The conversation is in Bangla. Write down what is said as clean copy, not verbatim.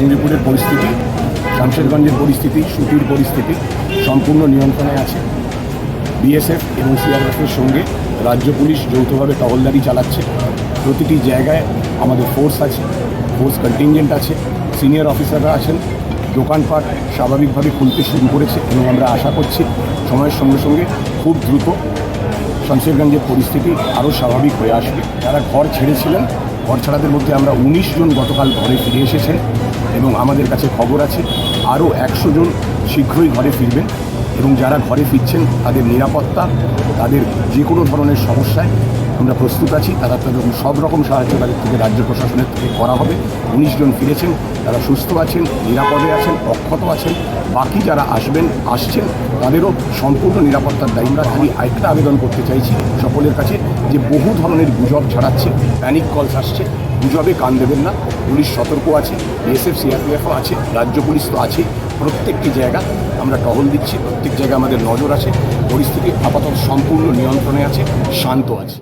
জঙ্গিপুরের পরিস্থিতি, শামশেরগঞ্জের পরিস্থিতি, সুতির পরিস্থিতি সম্পূর্ণ নিয়ন্ত্রণে আছে। বিএসএফ এবং সিআরএফের সঙ্গে রাজ্য পুলিশ যৌথভাবে টহলদারি চালাচ্ছে। প্রতিটি জায়গায় আমাদের ফোর্স আছে, ফোর্স কন্টিনজেন্ট আছে, সিনিয়র অফিসাররা আছেন। দোকানপাট স্বাভাবিকভাবে খুলতে শুরু করেছে এবং আমরা আশা করছি সময়ের সঙ্গে সঙ্গে খুব দ্রুত শামশেরগঞ্জের পরিস্থিতি আরও স্বাভাবিক হয়ে আসবে। যারা ঘর ছেড়েছিলেন, ঘর ছাড়াদের মধ্যে আমরা 19 জন গতকাল ঘরে ফিরে এসেছেন এবং আমাদের কাছে খবর আছে আরও 100 জন শীঘ্রই ঘরে ফিরবেন। এবং যারা ঘরে ফিরছেন তাদের নিরাপত্তা, তাদের যে কোনো ধরনের সমস্যায় আমরা প্রস্তুত আছি। তাদের সব রকম সাহায্য তাদের থেকে রাজ্য প্রশাসনের থেকে করা হবে। 19 জন ফিরেছেন, তারা সুস্থ আছেন, নিরাপদে আছেন, অক্ষত আছেন। বাকি যারা আসছেন তাদেরও সম্পূর্ণ নিরাপত্তার দায়ী। আমরা খালি আরেকটা আবেদন করতে চাইছি সকলের কাছে যে বহু ধরনের গুজব ছড়াচ্ছে, প্যানিক কলস আসছে, গুজবে কান দেবেন না। পুলিশ সতর্ক আছে, বিএসএফ সিআরপিএফও আছে, রাজ্য পুলিশ তো আছে। প্রত্যেকটি জায়গা আমরা টহল দিচ্ছি, প্রত্যেক জায়গায় আমাদের নজর আছে। পরিস্থিতি আপাতত সম্পূর্ণ নিয়ন্ত্রণে আছে, শান্ত আছে।